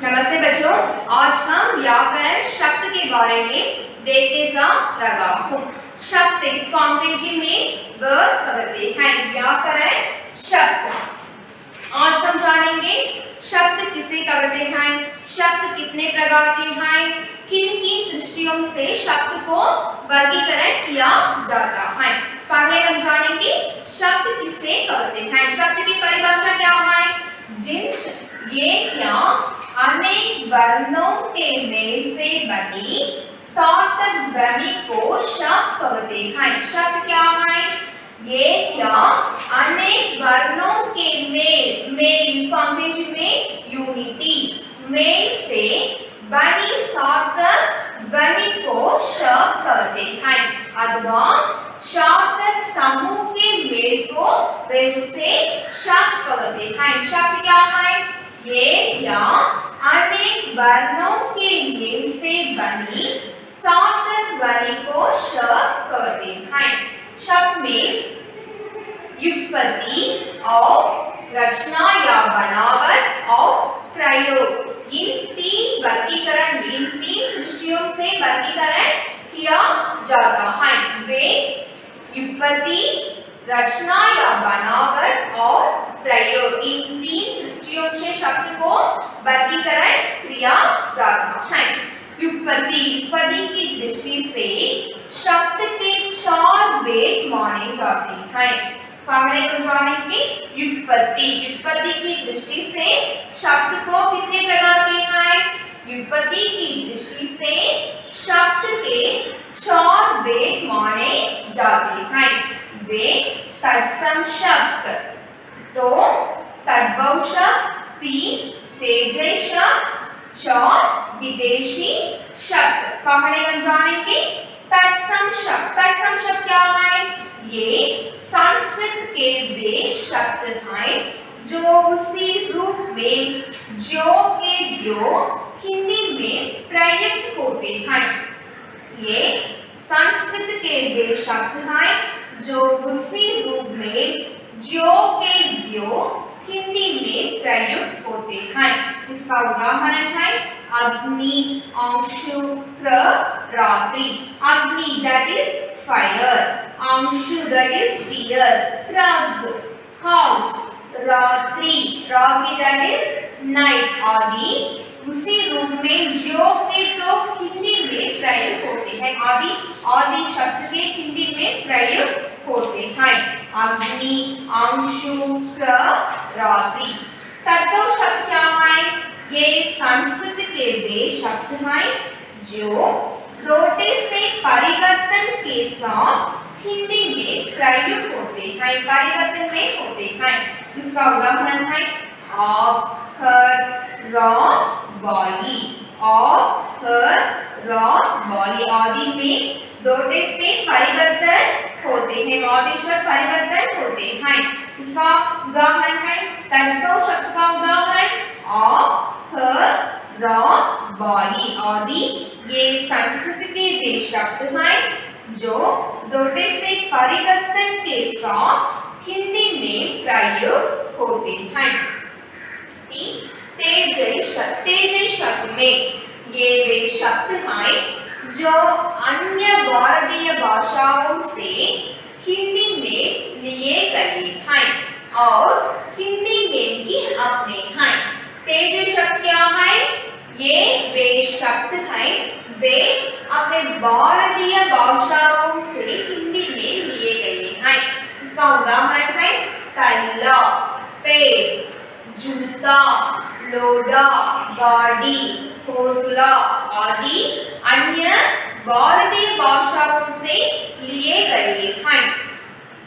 नमस्ते बच्चों, आज हम व्याकरण शब्द के बारे में देखने जा रहा हूँ। शब्द इसको अंग्रेजी में वर्ड कहते हैं। व्याकरण शब्द आज हम जानेंगे शब्द किसे कहते हैं, शब्द कितने प्रकार के हैं, किन किन दृष्टियों से शब्द को वर्गीकरण किया जाता है। पहले हम जानेंगे शब्द किसे कहते हैं। शब्द की परिभाषा क्या है? ये क्या अनेक वर्णों के मेल से बनी सार्थक ध्वनि को शब्द कहते हैं। शब्द क्या है? ये क्या अनेक वर्णों के मेल इसको अंग्रेजी में यूनिटी मेल से बनी सार्थक ध्वनि को शब्द कहते हैं। अथवा सार्थक समूह के मेल को वेल से शब्द कहते हैं। शब्द क्या है? ये क्या अनेक वर्णों के मेल से बनी सार्थक ध्वनि को शब्द कहते हैं। शब्द में व्युत्पत्ति और रचना या बनावट और प्रयोग इन तीन दृष्टियों से वर्गीकरण किया जाता है। वे व्युत्पत्ति, रचना या बनावट और प्रयोग इन तीन दृष्टियों से शब्द को वर्गीकरण किया जाता है। व्युत्पत्ति की दृष्टि से शब्द के चार भेद माने जाते हैं। पहले तो जानेंगे व्युत्पत्ति की दृष्टि से शब्द को कितने प्रकार के हैं? व्युत्पत्ति की दृष्टि से शब्द के चार भेद माने जाते हैं। वे तत्सम शब्द, दो तद्भव शब्द, तीन तेजय शब्द, चार विदेशी शब्द। पहले हम जानेंगे तत्सम शब्द। तत्सम शब्द क्या है? ये संस्कृत के वे शब्द हैं जो उसी रूप में ज्यो के त्यों हिंदी में प्रयुक्त होते हैं। ये संस्कृत के वे शब्द हैं जो उसी रूप में ज्यो के त्यों हिंदी में प्रयुक्त होते हैं। इसका उदाहरण है अग्नि, अंशु, रात्रि। अग्नि दैट इज फायर, अंशु that is deer, crab, house, रात्रि दैट इज नाइट आदि उसी रूप में ज्यो के तो हिंदी में प्रयोग होते हैं। आदि शब्द के हिंदी में प्रयोग होते हैं। अग्नि, अंशु, रात्रि। तद्भव शब्द क्या है? ये संस्कृत के वे शब्द हैं जो लोटे से परिवर्तन के साथ हिंदी में प्रयुक्त होते हैं, परिवर्तन में होते हैं। इसका उदाहरण है आप, खर, बाली। आप, खर, बाली आदि में लोटे से परिवर्तन होते हैं, परिवर्तन होते हैं। इसका उदाहरण है तद्भव शब्द का उदाहरण आप, खर, बाली आदि ये संस्कृत के वे शब्द हैं जो लोटे से परिवर्तन के साथ हिंदी में प्रयोग होते हैं। तेजय शब्द में ये वे शब्द हैं जो अन्य भारतीय भाषाओं से हिंदी में लिए गए हैं और हिंदी में भी अपने हैं। तेजय शब्द क्या है? ये वे शब्द हैं वे अपने भारतीय भाषाओं से हिंदी में लिए गए हैं। इसका उदाहरण है तल्ला, पेड़, जूता, लोडा, गाड़ी, हौसला आदि अन्य भारतीय भाषाओं से लिए गए हैं।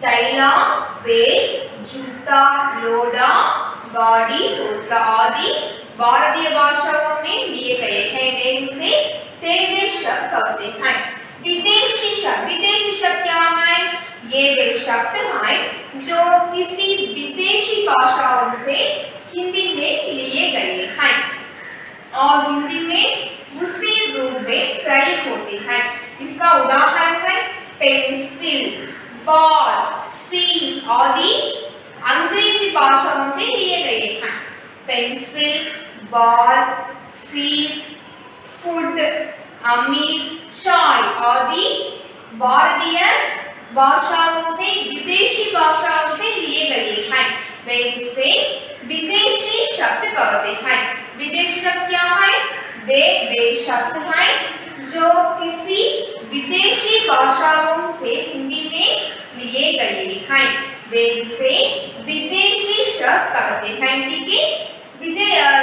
तैला, पेड़, जूता, लोडा, गाड़ी, हौसला आदि भारतीय भाषाओं में लिए गए हैं। वे इसे तेजय शब्द कहते हैं। विदेशी शब्द क्या है? ये वे शब्द हैं जो किसी विदेशी भाषाओं से हिंदी में लिए गए हैं और हिंदी में उसी रूप में प्रयुक्त होते हैं। इसका उदाहरण है पेंसिल, बॉल, फीस आदि अंग्रेजी भाषाओं में लिए गए हैं। पेंसिल, बॉल, अमीर, चाय आदि भारतीय भाषाओं से विदेशी भाषाओं से लिए गए हैं। वे इसे विदेशी शब्द कहते हैं। विदेशी शब्द क्या है? वे शब्द हैं जो किसी विदेशी भाषाओं से हिंदी में लिए गए हैं। वे इसे विदेशी शब्द कहते हैं। ठीक है,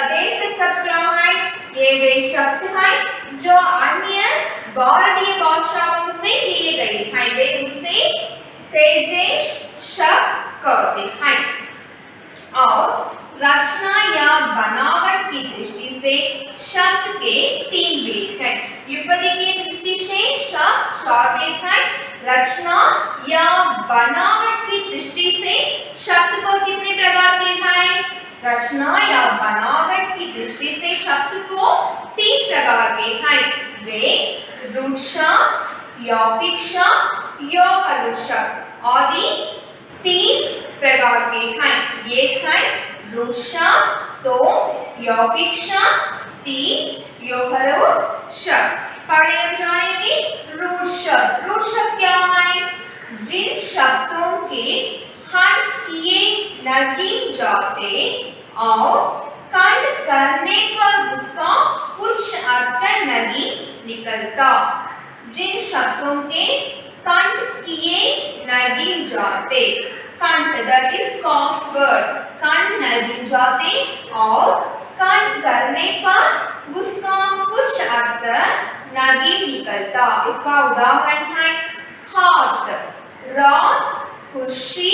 देशी शब्द क्या है? ये वे शब्द हैं जो अन्य भारतीय भाषाओं से लिए गए हैं। वे इसे तेजस शब्द कहते हैं। और रचना या बनावट की दृष्टि से शब्द के 3 भेद हैं। व्युत्पत्ति की दृष्टि से शब्द 4 भेद हैं। रचना या बनावट की दृष्टि से शब्द को कितने प्रकार के हैं? रचना या बनावट की दृष्टि से शब्द को 3 प्रकार के हैं। वे रूढ़ शब्द, यौगिक शब्द, यौगिक शब्द आदि 3 प्रकार के हैं। ये हैं रूढ़ शब्द, 2 यौगिक शब्द, 3 यौगिक शब्द। पढ़े हम जानेंगे रूढ़ शब्द। रूढ़ शब्द क्या है? जिन शब्दों के खंड किए नहीं जाते और खंड करने पर उसका कुछ अर्थ नहीं निकलता। जिन शब्दों के खंड किए नहीं जाते, खंड दैट इज क्रॉस वर्ड, खंड नहीं जाते और खंड करने पर उसका कुछ अर्थ नहीं निकलता। इसका उदाहरण है हाथ, रात, खुशी,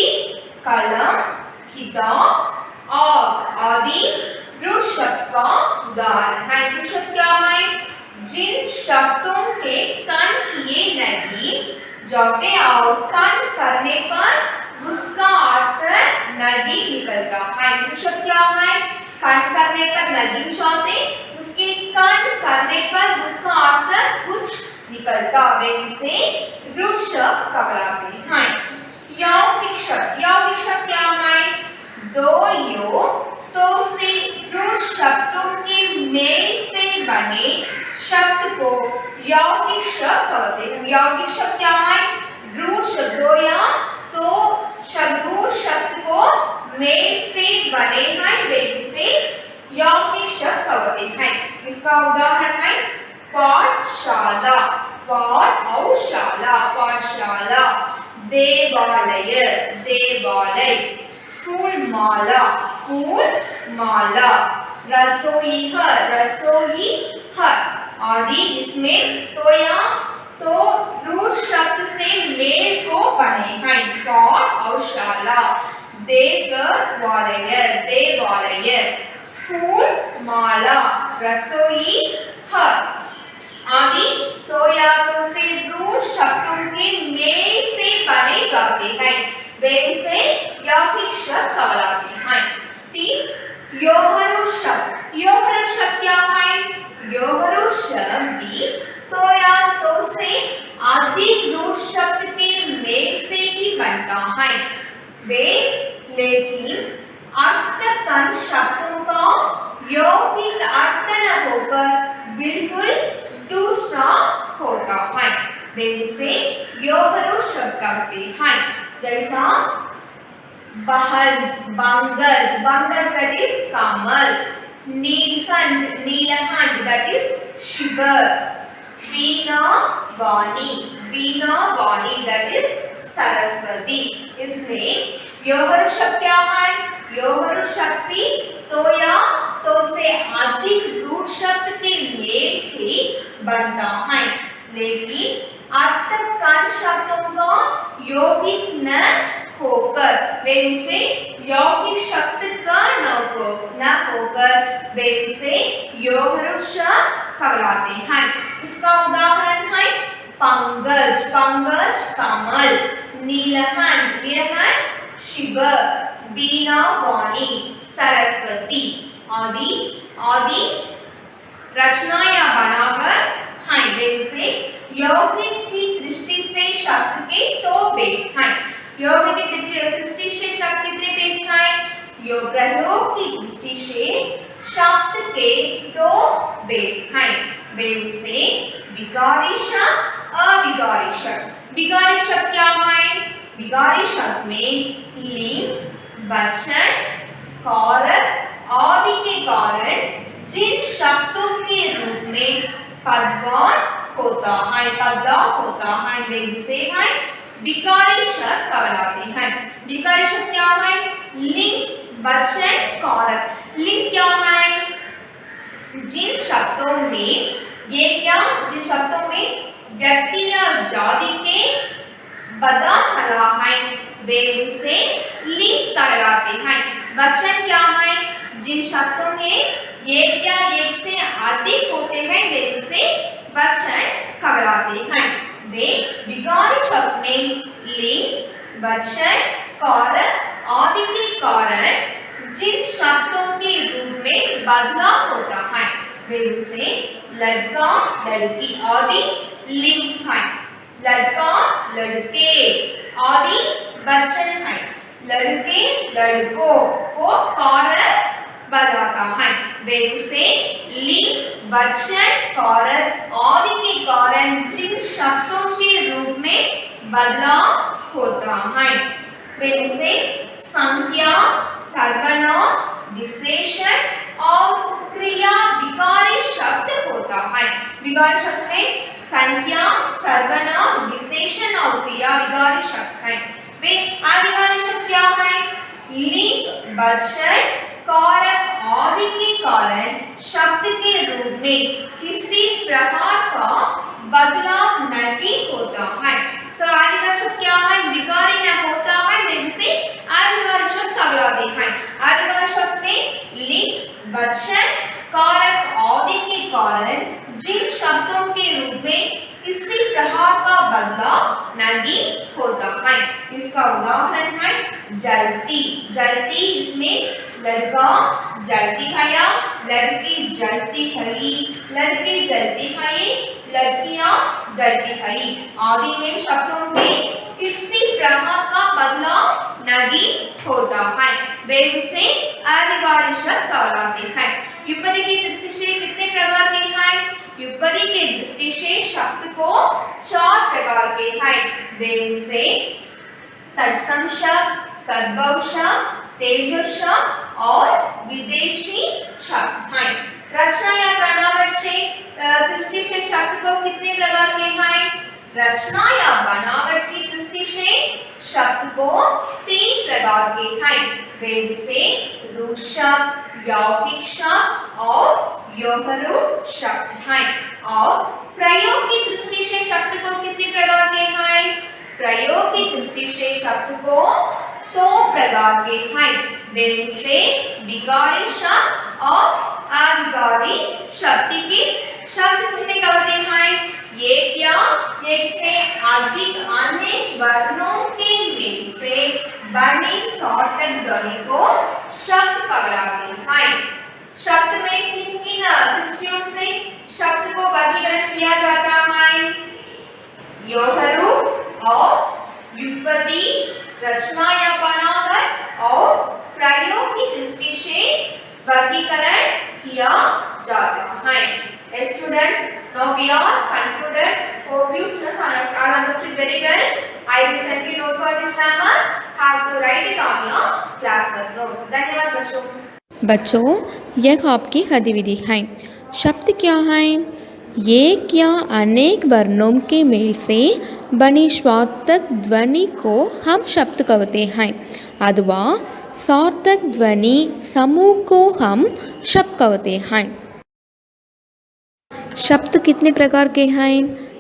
कलम, किताब आदि रूढ़ शब्द का उदाहरण है। रूढ़ शब्द क्या है? जिन शब्दों के खंड किए नहीं जाते और खंड करने पर उसका अर्थ नहीं निकलता है। रूढ़ शब्द क्या है? खंड करने पर नहीं जाते, उसके खंड करने पर उसका अर्थ कुछ निकलता। वे इसे रूढ़ शब्द कहलाते हैं। यौगिक शब्द। यौगिक शब्द क्या है? 2 तो से रूढ़ शब्दों के मेल से बने शब्द को यौगिक शब्द कहते हैं। यौगिक शब्द क्या है? रूढ़ शब्दों या तो रूढ़ शब्द को मेल से बने हैं, वे इसे यौगिक शब्द कहते हैं। इसका उदाहरण है पाठशाला, पाठ और शाला, पाठशाला, देवालय, देवालय, फूलमाला, फूलमाला, रसोई घर, रसोई घर आदि। इसमें तो या तो रूढ़ शब्द से मेल को बने हैं। पाठ और शाला, देवालय, देवालय, फूलमाला, रसोई घर आदि तो या तो से रूढ़ शब्दों के मेल से बने जाते हैं, वे इसे यौगिक शब्द कहलाते हैं। 3 यौगिक शब्द। यौगिक शब्द क्या है? यौगिक शब्द भी तो या तो से अधिक रूढ़ शब्द के मेल से ही बनता है। वे लेकिन अर्थकन शब्दों का यौगिक अर्थ न होकर बिल्कुल दूसरा होता है, वे इसे यौगिक शब्द कहते हैं। जैसा बहज, बंगज, बंगज दैट इज कमल, नीलकंठ, नीलकंठ दैट इज शिवर, वीणा वाणी, वीणा वाणी दैट इज सरस्वती। इसमें यौगिक शब्द क्या है? यौगिक शब्द भी तो या तो से अधिक रूढ़ शब्द के मेल से बनता है, लेकिन अर्थकन शब्दों का यौगिक न होकर वे इसे यौगिक शब्द का न होकर वे इसे यौगिक शब्द कहलाते हैं। इसका उदाहरण है पंकज, पंकज कमल, नीलकंठ, नीलकंठ शिवर, वीणा वाणी सरस्वती आदि आदि। रचना या बनावट है, वे इसे यौगिक की दृष्टि से शब्द के 2 भेद हैं। यौगिक की दृष्टि से शब्द कितने भेद हैं? प्रयोग की दृष्टि से शब्द के दो भेद हैं। वे से विकारी शब्द, अविकारी शब्द। विकारी शब्द क्या है? विकारी शब्द में लिंग, वचन, कारक आदि के कारण जिन शब्दों के रूप में पदवान होता है, बदलाव होता है, वे से है विकारी शब्द कहलाते हैं। विकारी शब्द क्या है? लिंग, वचन, कारक। लिंग क्या है? जिन शब्दों में जिन शब्दों में व्यक्ति या जाति के पता चला है, वे उसे लिंग कहलाते हैं। वचन क्या है? जिन शब्दों में एक या एक से अधिक होते हैं, वे उसे वचन कहलाते हैं। वे विकारी शब्द में लिंग, वचन, कारक आदि के कारण जिन शब्दों के रूप में बदलाव होता है, वे उसे लड़का, लड़की आदि लिंग है। लड़का, लड़के आदि वचन है। लड़के, लड़कों को कारक बताता है, वे उसे लिंग, वचन, कारक आदि के कारण जिन शब्दों के रूप में बदलाव होता है, वे उसे संज्ञा, सर्वनाम, विशेषण और क्रिया विकारी शब्द होता है। विकारी शब्द में संज्ञा, सर्वनाम, विशेषण और क्रिया विकारी शब्द है। वे अविकारी शब्द क्या है? लिंग, वचन, कारक आदि के कारण शब्द के रूप में किसी प्रकार का बदलाव नहीं होता है। अविकारी शब्द क्या है? विकारी न होता है, वे इसे अविकारी शब्द कहलाते हैं। अविकारी शब्द में लिंग, वचन, कारक आदि के कारण जिन शब्दों के रूप में किसी प्रकार का बदलाव नहीं होता है। इसका उदाहरण है जलती। जलती, इसमें लड़का जलती खाया, लड़की जलती खाई, लड़के जलती खाए, लड़कियां जलती खाई आदि में शब्दों में किसी प्रकार का बदलाव नहीं होता है, वे उसे अविकारी शब्द कहलाते हैं। युगपदी की दृष्टि से कितने प्रकार के हैं? युगपदी के दृष्टि से शब्द को 4 प्रकार के हैं। वे उसे तत्सम शब्द, तद्भव शब्द, तेजस शब्द और विदेशी शब्द हैं। रचना या बनावट से दृष्टि से शब्द को कितने प्रकार के हैं? रचना या बनावट की दृष्टि से शब्द को 3 प्रकार के हैं। वे से रूप शब्द, यौगिक शब्द और योगरूप शब्द हैं। और प्रयोग की दृष्टि से शब्द को कितने प्रकार के हैं? प्रयोग की दृष्टि से शब्द को 2 प्रकार के हैं। वे से विकारी शब्द और अविकारी शब्द की शब्द किसे कहते हैं? एक या एक से अधिक अन्य वर्णों के मेल से बनी सार्थक ध्वनि को शब्द कहलाते हैं। शब्द में किन किन दृष्टियों से शब्द को वर्गीकरण किया जाता है? योगरूप और युगपदी, रचना या बनावट और प्रयोग की दृष्टि से वर्गीकरण किया जाता है। Students, now we are concluded. Hope you students are understood very well. I will send you note for this grammar. Have to write it on your class work note. धन्यवाद बच्चों। बच्चों, यह आपकी गतिविधि है। शब्द क्या है? एक या अनेक वर्णों के मेल से बनी सार्थक ध्वनि को हम शब्द कहते हैं, अथवा सार्थक ध्वनि समूह को हम शब्द कहते हैं। शब्द कितने प्रकार के हैं?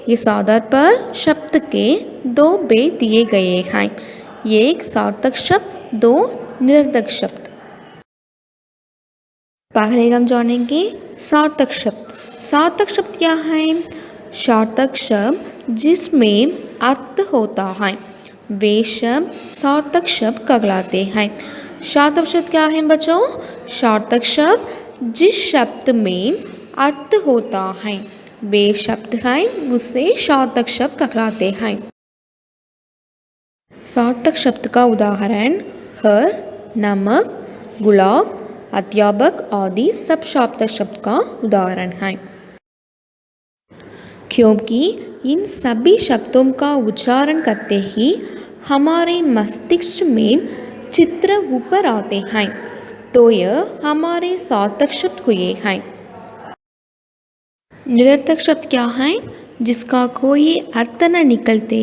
इस आधार पर शब्द के 2 भेद दिए गए हैं। एक सार्थक शब्द, 2 निरर्थक शब्द। पहले हम जानेंगे सार्थक शब्द। सार्थक शब्द क्या है? सार्थक शब्द जिसमें अर्थ होता है, वे शब्द सार्थक शब्द कहलाते हैं। सार्थक शब्द क्या है बच्चों? सार्थक शब्द जिस शब्द में अर्थ होता है, वे शब्द हैं, उसे सार्थक शब्द कहलाते हैं। सार्थक शब्द का उदाहरण हर, नमक, गुलाब, अध्यापक आदि सब सार्थक शब्द का उदाहरण है। क्योंकि इन सभी शब्दों का उच्चारण करते ही हमारे मस्तिष्क में चित्र ऊपर आते हैं, तो यह हमारे सार्थक शब्द हुए हैं। निरर्थक शब्द क्या है? जिसका कोई अर्थ न निकलते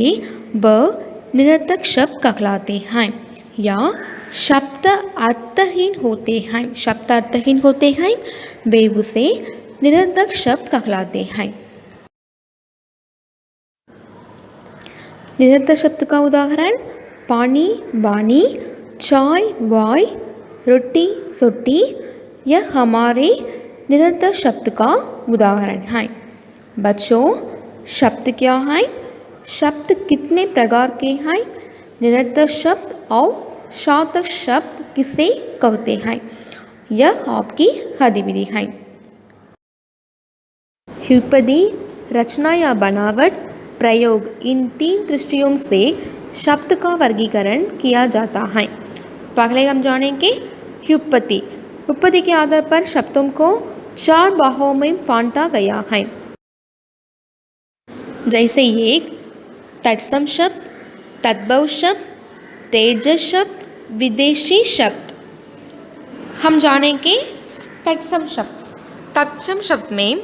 वह निरर्थक शब्द कहलाते हैं, या शब्द अर्थहीन होते हैं। शब्द अर्थहीन होते हैं वे उसे निरर्थक शब्द कहलाते हैं। निरर्थक शब्द का उदाहरण पानी वाणी, चाय वाय, रोटी सोटी, यह हमारे निरर्थक शब्द का उदाहरण है। बच्चों, शब्द क्या है? शब्द कितने प्रकार के हैं? निरर्थक शब्द और सार्थक शब्द किसे कहते हैं? यह आपकी गतिविधि है। व्युत्पत्ति, रचना या बनावट, प्रयोग, इन 3 दृष्टियों से शब्द का वर्गीकरण किया जाता है। पहले हम जानेंगे व्युत्पत्ति। व्युत्पत्ति के आधार पर शब्दों को 4 भागों में बांटा गया है। जैसे एक तत्सम शब्द, तद्भव शब्द, तेजस शब्द, विदेशी शब्द। हम जानेंगे तत्सम शब्द। तत्सम शब्द में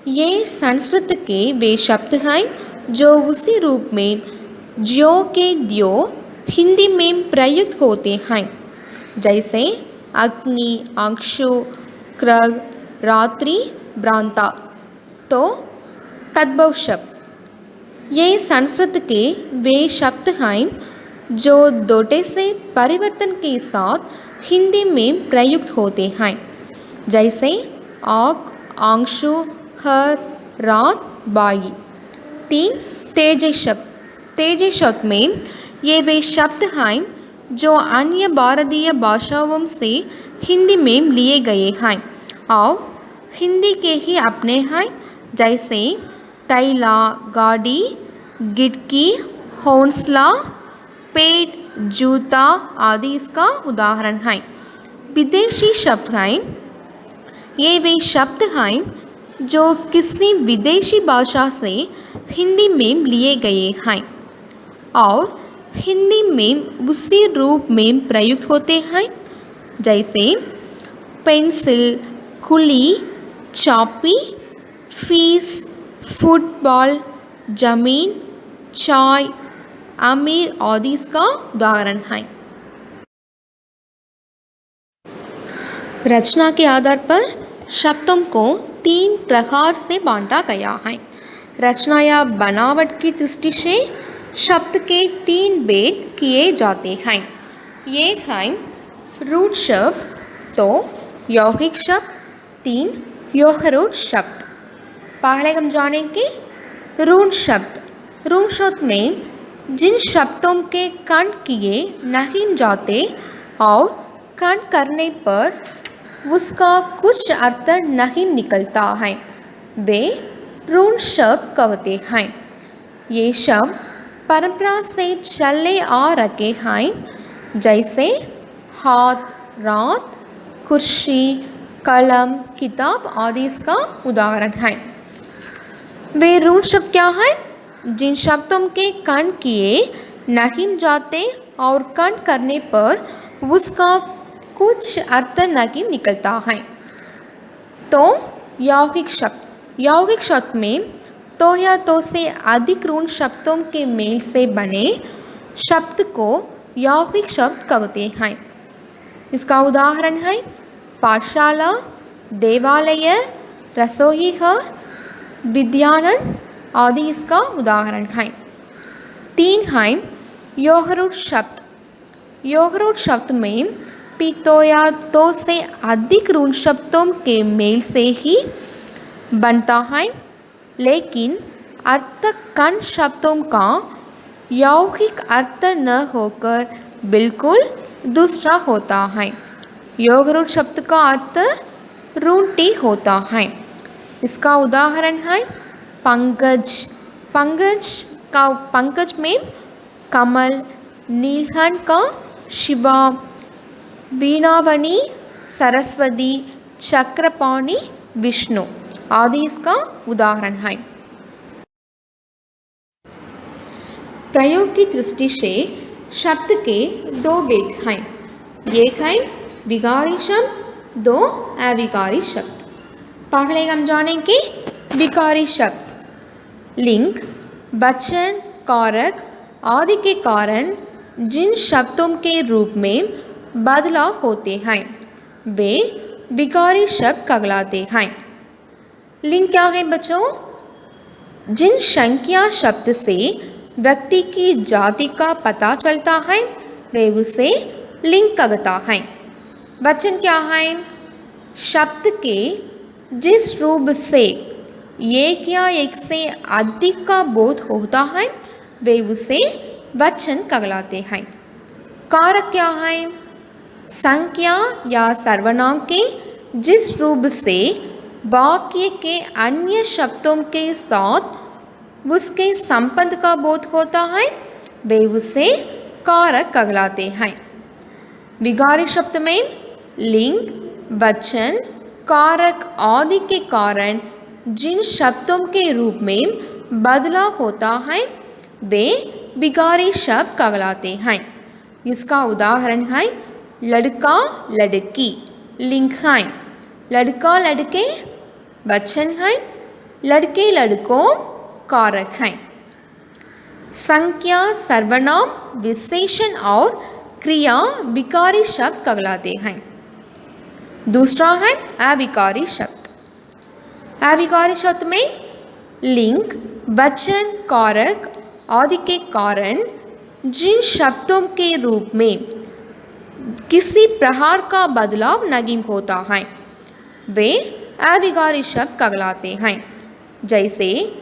ये संस्कृत के वे शब्द हैं जो उसी रूप में ज्यो के द्यो हिंदी में प्रयुक्त होते हैं। जैसे अग्नि, अंशु, कृग, रात्रि, भ्रांता। तो तद्भव शब्द, ये संस्कृत के वे शब्द हैं जो दोटे से परिवर्तन के साथ हिंदी में प्रयुक्त होते हैं। जैसे आग, अंशु, हर, रात, बाई। 3 तेजस शब्द। तेजस शब्द में ये वे शब्द हैं जो अन्य भारतीय भाषाओं से हिंदी में लिए गए हैं और हिंदी के ही अपने हैं। जैसे तैला, गाड़ी, गिटकी, हौसला, पेट, जूता आदि इसका उदाहरण है। विदेशी शब्द हैं, ये वे शब्द हैं जो किसी विदेशी भाषा से हिंदी में लिए गए हैं और हिंदी में उसी रूप में प्रयुक्त होते हैं। जैसे पेंसिल, कुली, चापी, फीस, फुटबॉल, जमीन, चाय, अमीर आदि इसका उदाहरण है। रचना के आधार पर शब्दों को 3 प्रकार से बांटा गया है। रचना या बनावट की दृष्टि से शब्द के 3 भेद किए जाते हैं। ये हैं रूढ़ शब्द, तो यौगिक शब्द, 3 यौहरूढ़ शब्द। पहले हम जानेंगे रूढ़ शब्द। रूढ़ शब्द में जिन शब्दों के कंठ किए नहीं जाते और कंठ करने पर उसका कुछ अर्थ नहीं निकलता है, वे रूढ़ शब्द कहते हैं। ये शब्द परंपरा से चले आ रखे हैं। जैसे हाथ, रात, कुर्सी, कलम, किताब आदि इसका उदाहरण है। वे रूढ़ शब्द क्या हैं? जिन शब्दों के कंठ किए नहीं जाते और कंठ करने पर उसका कुछ अर्थ नहीं निकलता है। तो यौगिक शब्द। यौगिक शब्द में तो या तो से अधिक रूढ़ शब्दों के मेल से बने शब्द को यौगिक शब्द कहते हैं। इसका उदाहरण है पाठशाला, देवालय, रसोई घर, विद्यालय आदि इसका उदाहरण है। 3 हैं यौहरूढ़ शब्द। यौहरूढ़ शब्द में पितो या तो से अधिक रूढ़ शब्दों के मेल से ही बनता है, लेकिन अर्थ कंठ शब्दों का यौगिक अर्थ न होकर बिल्कुल दूसरा होता है। यौहरूढ़ शब्द का अर्थ रूढ़ी होता है। इसका उदाहरण है पंकज। पंकज में कमल, नीलकंठ का शिवा, वीणावनी, सरस्वती, चक्रपाणि, विष्णु आदि इसका उदाहरण है। प्रयोग की दृष्टि से शब्द के दो भेद हैं। एक है विकारी शब्द, दो अविकारी शब्द। पहले हम जानेंगे विकारी शब्द। लिंग, वचन, कारक आदि के कारण जिन शब्दों के रूप में बदलाव होते हैं वे विकारी शब्द कहलाते हैं। लिंग क्या है बच्चों? जिन संख्या शब्द से व्यक्ति की जाति का पता चलता है वे उसे लिंग कहता है। वचन क्या है? शब्द के जिस रूप से एक या एक से अधिक का बोध होता है वे उसे वचन कहलाते हैं। कारक क्या है? संख्या या सर्वनाम के जिस रूप से वाक्य के अन्य शब्दों के साथ उसके संबंध का बोध होता है वे उसे कारक कहलाते हैं। विकारी शब्द में लिंग, वचन, कारक आदि के कारण जिन शब्दों के रूप में बदलाव होता है वे विकारी शब्द कहलाते हैं। इसका उदाहरण है लड़का, लड़की लिंग है, लड़का लड़के वचन है, लड़के लड़कों कारक हैं। संख्या, सर्वनाम, विशेषण और क्रिया विकारी शब्द कहलाते हैं। दूसरा है अविकारी शब्द। अविकारी शब्द में लिंग, वचन, कारक आदि के कारण जिन शब्दों के रूप में किसी प्रकार का बदलाव नहीं होता है वे अविकारी शब्द कहलाते हैं। जैसे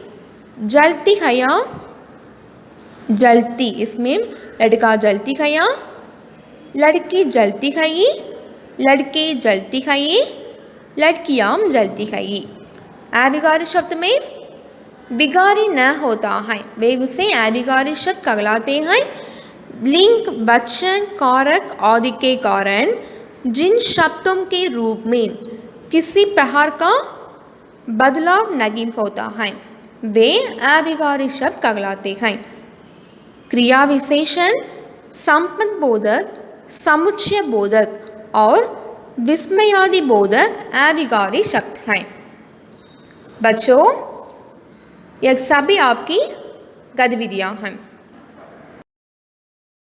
जलती खया, जलती, इसमें लड़का जलती खया, लड़की जलती खाई, लड़के जलती खाई, लड़कियां जलती खाई। अविकारी शब्द में विकारी न होता है वे उसे अविकारी शब्द कहलाते हैं। लिंग, वचन, कारक आदि के कारण जिन शब्दों के रूप में किसी प्रकार का बदलाव नहीं होता है वे अविकारी शब्द कहलाते हैं। क्रिया विशेषण, संबंध बोधक, समुच्चय बोधक और विस्मयादि बोधक अविकारी शब्द हैं। बच्चों, यह सभी आपकी गतिविधियां हैं।